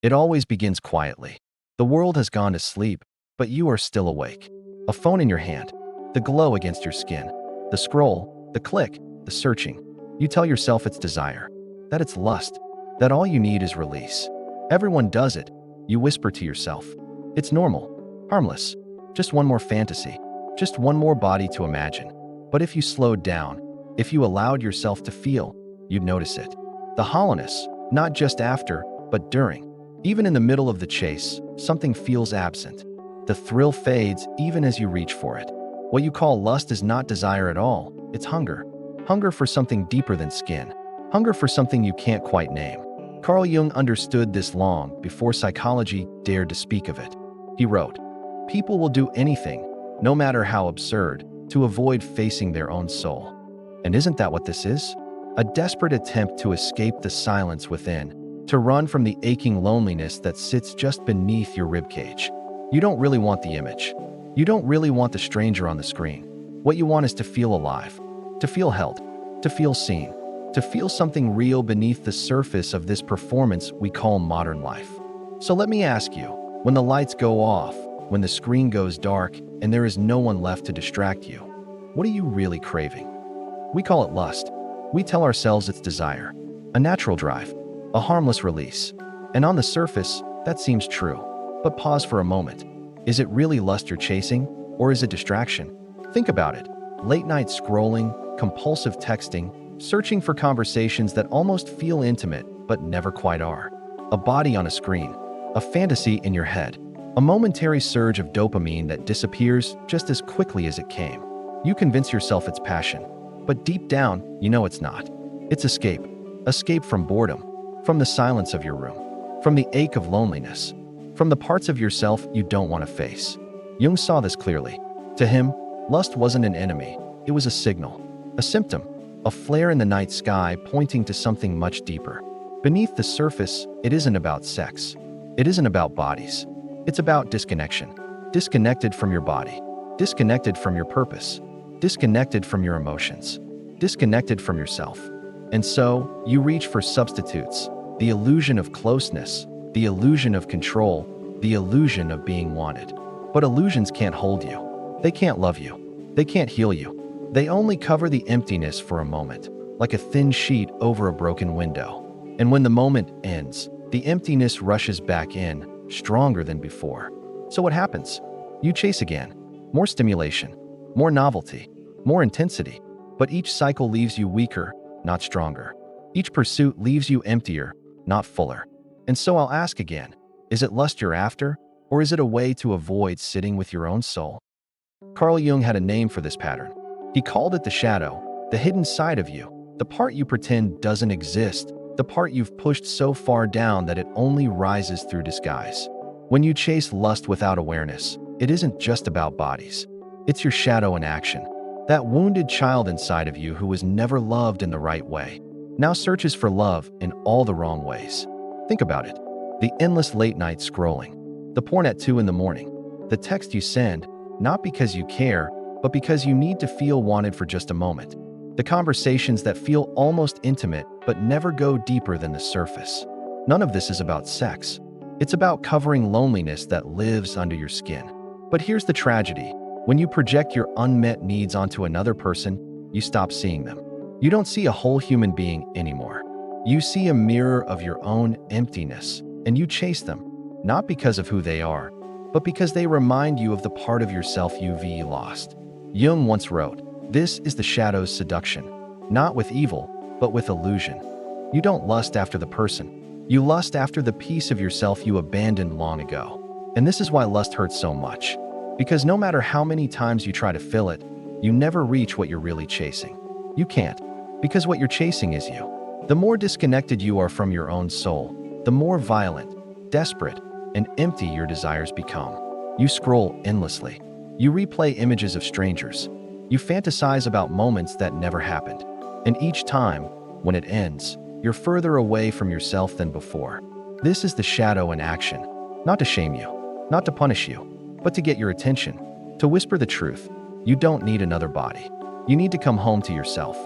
It always begins quietly. The world has gone to sleep, but you are still awake. A phone in your hand, the glow against your skin, the scroll, the click, the searching. You tell yourself it's desire, that it's lust, that all you need is release. Everyone does it. You whisper to yourself. It's normal, harmless, just one more fantasy, just one more body to imagine. But if you slowed down, if you allowed yourself to feel, you'd notice it. The hollowness, not just after, but during. Even in the middle of the chase, something feels absent. The thrill fades even as you reach for it. What you call lust is not desire at all, it's hunger. Hunger for something deeper than skin. Hunger for something you can't quite name. Carl Jung understood this long before psychology dared to speak of it. He wrote, "People will do anything, no matter how absurd, to avoid facing their own soul." And isn't that what this is? A desperate attempt to escape the silence within, to run from the aching loneliness that sits just beneath your ribcage. You don't really want the image. You don't really want the stranger on the screen. What you want is to feel alive, to feel held, to feel seen, to feel something real beneath the surface of this performance we call modern life. So let me ask you, when the lights go off, when the screen goes dark, and there is no one left to distract you, what are you really craving? We call it lust. We tell ourselves it's desire, a natural drive, a harmless release. And on the surface, that seems true. But pause for a moment. Is it really lust you're chasing, or is it distraction? Think about it. Late night scrolling, compulsive texting, searching for conversations that almost feel intimate but never quite are. A body on a screen, a fantasy in your head, a momentary surge of dopamine that disappears just as quickly as it came. You convince yourself it's passion, but deep down, you know it's not. It's escape. Escape from boredom, from the silence of your room, from the ache of loneliness, from the parts of yourself you don't want to face. Jung saw this clearly. To him, lust wasn't an enemy, it was a signal, a symptom, a flare in the night sky pointing to something much deeper. Beneath the surface, it isn't about sex. It isn't about bodies. It's about disconnection. Disconnected from your body, disconnected from your purpose, disconnected from your emotions, disconnected from yourself. And so, you reach for substitutes, the illusion of closeness, the illusion of control, the illusion of being wanted. But illusions can't hold you. They can't love you. They can't heal you. They only cover the emptiness for a moment, like a thin sheet over a broken window. And when the moment ends, the emptiness rushes back in, stronger than before. So what happens? You chase again. More stimulation, more novelty, more intensity. But each cycle leaves you weaker, not stronger. Each pursuit leaves you emptier, not fuller. And so I'll ask again, is it lust you're after, or is it a way to avoid sitting with your own soul? Carl Jung had a name for this pattern. He called it the shadow, the hidden side of you, the part you pretend doesn't exist, the part you've pushed so far down that it only rises through disguise. When you chase lust without awareness, it isn't just about bodies. It's your shadow in action, that wounded child inside of you who was never loved in the right way, now searches for love in all the wrong ways. Think about it. The endless late night scrolling, the porn at 2 in the morning, the text you send, not because you care, but because you need to feel wanted for just a moment. The conversations that feel almost intimate but never go deeper than the surface. None of this is about sex. It's about covering loneliness that lives under your skin. But here's the tragedy. When you project your unmet needs onto another person, you stop seeing them. You don't see a whole human being anymore. You see a mirror of your own emptiness, and you chase them, not because of who they are, but because they remind you of the part of yourself you've lost. Jung once wrote, "This is the shadow's seduction, not with evil, but with illusion." You don't lust after the person. You lust after the piece of yourself you abandoned long ago. And this is why lust hurts so much. Because no matter how many times you try to fill it, you never reach what you're really chasing. You can't, because what you're chasing is you. The more disconnected you are from your own soul, the more violent, desperate, and empty your desires become. You scroll endlessly. You replay images of strangers. You fantasize about moments that never happened. And each time, when it ends, you're further away from yourself than before. This is the shadow in action. Not to shame you, not to punish you, but to get your attention, to whisper the truth. You don't need another body. You need to come home to yourself.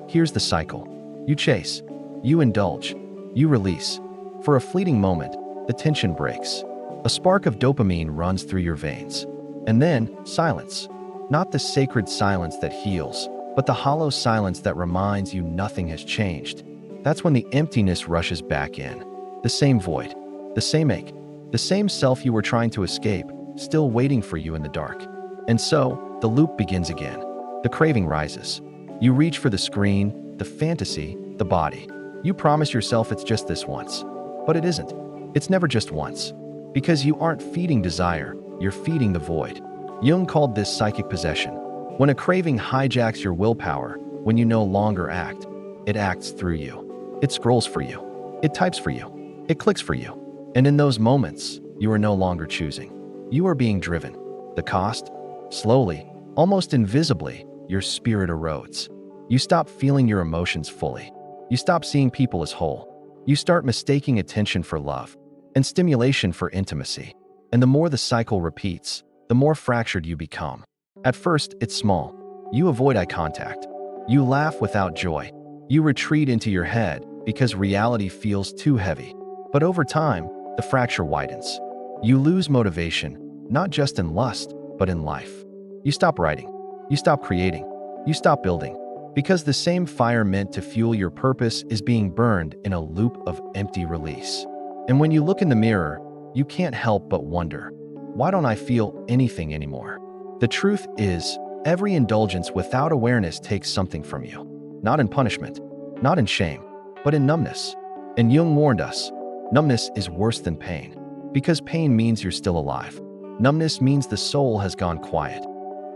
Here's the cycle. You chase. You indulge. You release. For a fleeting moment, the tension breaks. A spark of dopamine runs through your veins. And then, silence. Not the sacred silence that heals, but the hollow silence that reminds you nothing has changed. That's when the emptiness rushes back in. The same void, the same ache, the same self you were trying to escape, still waiting for you in the dark. And so, the loop begins again. The craving rises. You reach for the screen, the fantasy, the body. You promise yourself it's just this once. But it isn't. It's never just once. Because you aren't feeding desire, you're feeding the void. Jung called this psychic possession. When a craving hijacks your willpower, when you no longer act, it acts through you. It scrolls for you. It types for you. It clicks for you. And in those moments, you are no longer choosing. You are being driven. The cost? Slowly, almost invisibly, your spirit erodes. You stop feeling your emotions fully. You stop seeing people as whole. You start mistaking attention for love and stimulation for intimacy. And the more the cycle repeats, the more fractured you become. At first, it's small. You avoid eye contact. You laugh without joy. You retreat into your head because reality feels too heavy. But over time, the fracture widens. You lose motivation, not just in lust, but in life. You stop writing. You stop creating. You stop building. Because the same fire meant to fuel your purpose is being burned in a loop of empty release. And when you look in the mirror, you can't help but wonder, why don't I feel anything anymore? The truth is, every indulgence without awareness takes something from you. Not in punishment, not in shame, but in numbness. And Jung warned us, numbness is worse than pain. Because pain means you're still alive. Numbness means the soul has gone quiet.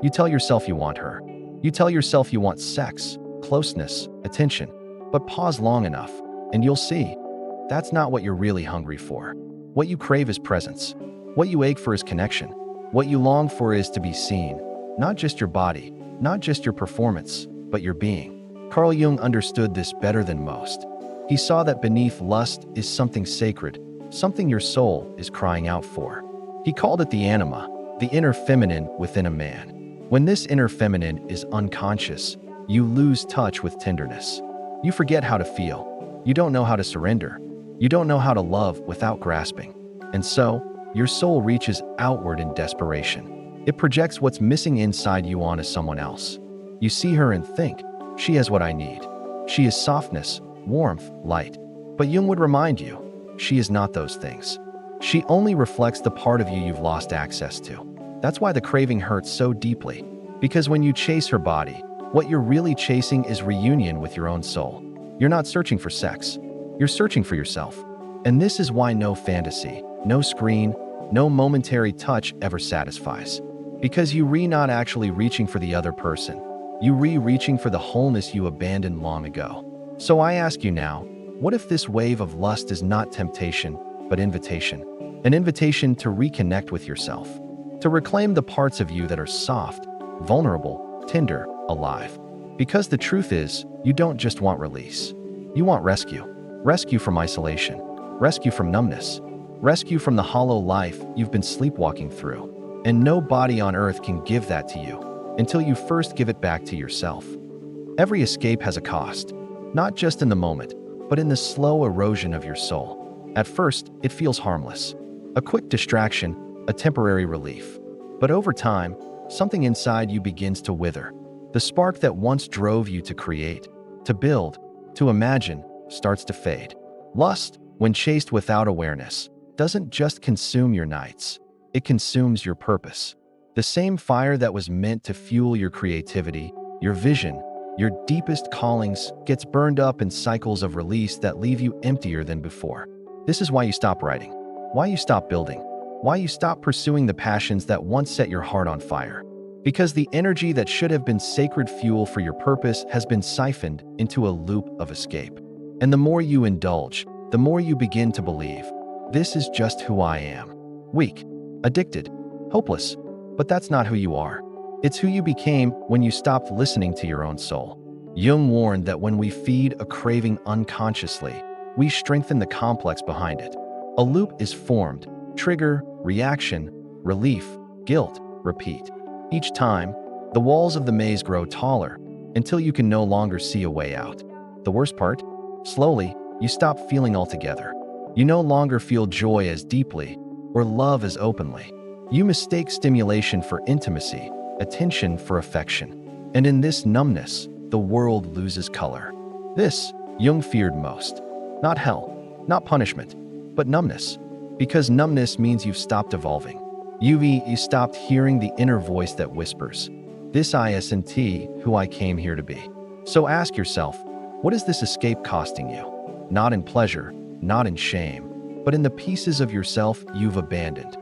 You tell yourself you want her. You tell yourself you want sex, closeness, attention. But pause long enough, and you'll see, that's not what you're really hungry for. What you crave is presence. What you ache for is connection. What you long for is to be seen. Not just your body, not just your performance, but your being. Carl Jung understood this better than most. He saw that beneath lust is something sacred, something your soul is crying out for. He called it the anima, the inner feminine within a man. When this inner feminine is unconscious, you lose touch with tenderness. You forget how to feel. You don't know how to surrender. You don't know how to love without grasping. And so, your soul reaches outward in desperation. It projects what's missing inside you onto someone else. You see her and think, she has what I need. She is softness, warmth, light. But Jung would remind you, she is not those things. She only reflects the part of you you've lost access to. That's why the craving hurts so deeply. Because when you chase her body, what you're really chasing is reunion with your own soul. You're not searching for sex. You're searching for yourself. And this is why no fantasy, no screen, no momentary touch ever satisfies. Because you not actually reaching for the other person. You reaching for the wholeness you abandoned long ago. So I ask you now, what if this wave of lust is not temptation, but invitation? An invitation to reconnect with yourself. To reclaim the parts of you that are soft, vulnerable, tender, alive. Because the truth is, you don't just want release. You want rescue. Rescue from isolation. Rescue from numbness. Rescue from the hollow life you've been sleepwalking through. And no body on earth can give that to you until you first give it back to yourself. Every escape has a cost, not just in the moment, but in the slow erosion of your soul. At first, it feels harmless. A quick distraction, a temporary relief. But over time, something inside you begins to wither. The spark that once drove you to create, to build, to imagine, starts to fade. Lust, when chased without awareness, doesn't just consume your nights. It consumes your purpose. The same fire that was meant to fuel your creativity, your vision, your deepest callings gets burned up in cycles of release that leave you emptier than before. This is why you stop writing, why you stop building, why you stop pursuing the passions that once set your heart on fire. Because the energy that should have been sacred fuel for your purpose has been siphoned into a loop of escape. And the more you indulge, the more you begin to believe, this is just who I am. Weak, addicted, hopeless. But that's not who you are. It's who you became when you stopped listening to your own soul. Jung warned that when we feed a craving unconsciously, we strengthen the complex behind it. A loop is formed: trigger, reaction, relief, guilt, repeat. Each time, the walls of the maze grow taller until you can no longer see a way out. The worst part? Slowly, you stop feeling altogether. You no longer feel joy as deeply or love as openly. You mistake stimulation for intimacy, attention for affection. And in this numbness, the world loses color. This, Jung feared most. Not hell, not punishment, but numbness. Because numbness means you've stopped evolving. You stopped hearing the inner voice that whispers, "This isn't who I came here to be." So ask yourself, what is this escape costing you? Not in pleasure, not in shame, but in the pieces of yourself you've abandoned.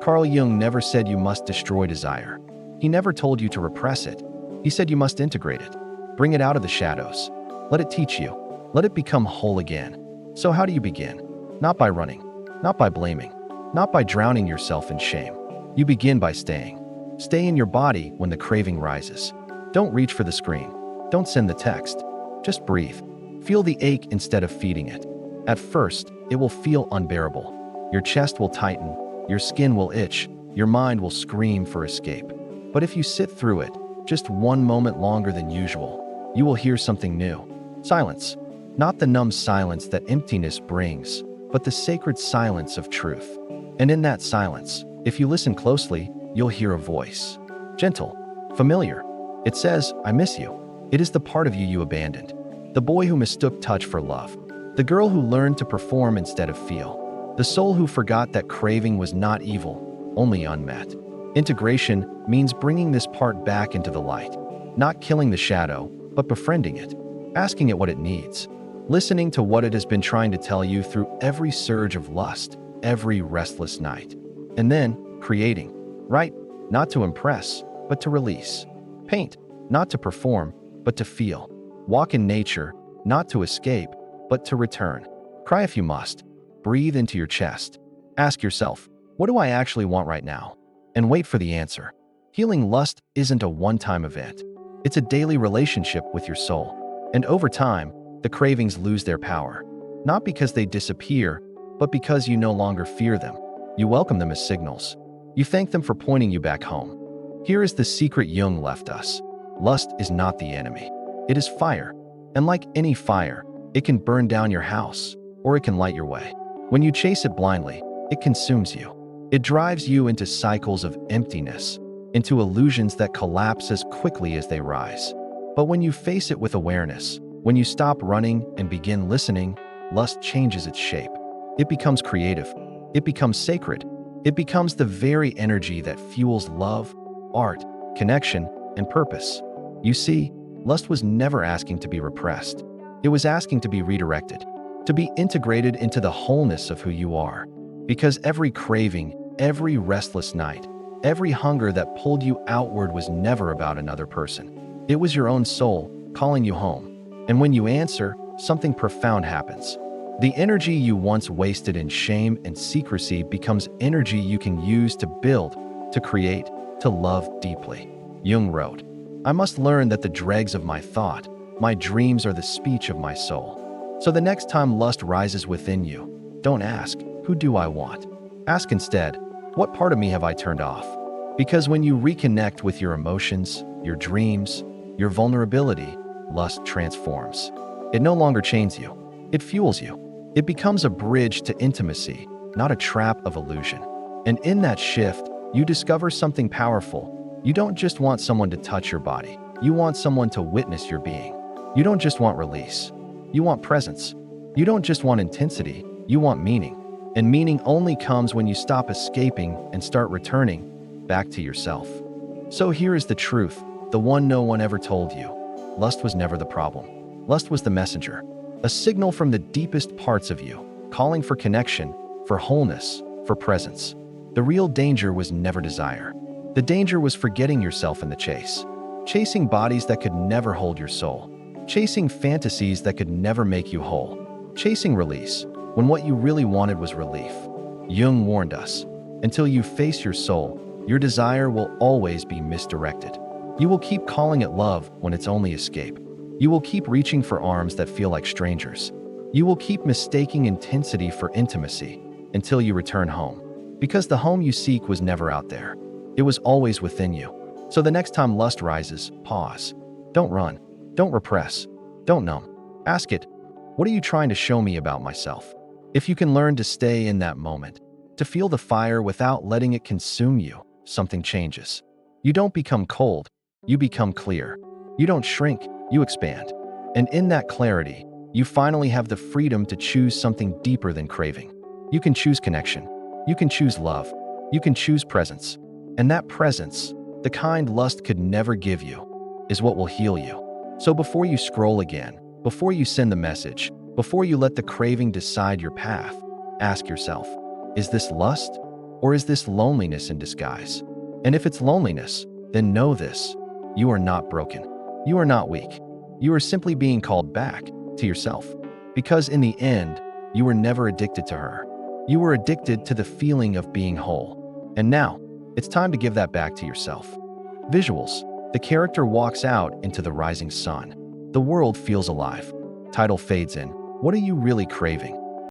Carl Jung never said you must destroy desire. He never told you to repress it. He said you must integrate it. Bring it out of the shadows. Let it teach you. Let it become whole again. So how do you begin? Not by running, not by blaming, not by drowning yourself in shame. You begin by staying. Stay in your body when the craving rises. Don't reach for the screen. Don't send the text. Just breathe. Feel the ache instead of feeding it. At first, it will feel unbearable. Your chest will tighten, your skin will itch, your mind will scream for escape. But if you sit through it, just one moment longer than usual, you will hear something new. Silence. Not the numb silence that emptiness brings, but the sacred silence of truth. And in that silence, if you listen closely, you'll hear a voice. Gentle, familiar. It says, "I miss you." It is the part of you you abandoned. The boy who mistook touch for love. The girl who learned to perform instead of feel. The soul who forgot that craving was not evil, only unmet. Integration means bringing this part back into the light. Not killing the shadow, but befriending it. Asking it what it needs. Listening to what it has been trying to tell you through every surge of lust, every restless night. And then, creating. Write, not to impress, but to release. Paint, not to perform, but to feel. Walk in nature, not to escape, but to return. Cry if you must. Breathe into your chest. Ask yourself, what do I actually want right now? And wait for the answer. Healing lust isn't a one-time event. It's a daily relationship with your soul. And over time, the cravings lose their power. Not because they disappear, but because you no longer fear them. You welcome them as signals. You thank them for pointing you back home. Here is the secret Jung left us. Lust is not the enemy. It is fire. And like any fire, it can burn down your house, or it can light your way. When you chase it blindly, it consumes you. It drives you into cycles of emptiness, into illusions that collapse as quickly as they rise. But when you face it with awareness, when you stop running and begin listening, lust changes its shape. It becomes creative. It becomes sacred. It becomes the very energy that fuels love, art, connection, and purpose. You see, lust was never asking to be repressed. It was asking to be redirected, to be integrated into the wholeness of who you are. Because every craving, every restless night, every hunger that pulled you outward was never about another person. It was your own soul calling you home. And when you answer, something profound happens. The energy you once wasted in shame and secrecy becomes energy you can use to build, to create, to love deeply. Jung wrote, "I must learn that the dregs of my thought, my dreams are the speech of my soul." So the next time lust rises within you, don't ask, "Who do I want?" Ask instead, "What part of me have I turned off?" Because when you reconnect with your emotions, your dreams, your vulnerability, lust transforms. It no longer chains you. It fuels you. It becomes a bridge to intimacy, not a trap of illusion. And in that shift, you discover something powerful. You don't just want someone to touch your body. You want someone to witness your being. You don't just want release. You want presence. You don't just want intensity. You want meaning. And meaning only comes when you stop escaping and start returning back to yourself. So here is the truth, the one no one ever told you. Lust was never the problem. Lust was the messenger, a signal from the deepest parts of you, calling for connection, for wholeness, for presence. The real danger was never desire. The danger was forgetting yourself in the chase, chasing bodies that could never hold your soul, chasing fantasies that could never make you whole, chasing release, when what you really wanted was relief. Jung warned us, until you face your soul, your desire will always be misdirected. You will keep calling it love when it's only escape. You will keep reaching for arms that feel like strangers. You will keep mistaking intensity for intimacy until you return home. Because the home you seek was never out there. It was always within you. So the next time lust rises, pause. Don't run. Don't repress. Don't numb. Ask it, what are you trying to show me about myself? If you can learn to stay in that moment, to feel the fire without letting it consume you, something changes. You don't become cold, you become clear. You don't shrink, you expand. And in that clarity, you finally have the freedom to choose something deeper than craving. You can choose connection. You can choose love. You can choose presence. And that presence, the kind lust could never give you, is what will heal you. So before you scroll again, before you send the message, before you let the craving decide your path, ask yourself, is this lust or is this loneliness in disguise? And if it's loneliness, then know this: you are not broken. You are not weak. You are simply being called back to yourself. Because in the end, you were never addicted to her. You were addicted to the feeling of being whole. And now, it's time to give that back to yourself. Visuals. The character walks out into the rising sun. The world feels alive. Title fades in. What are you really craving?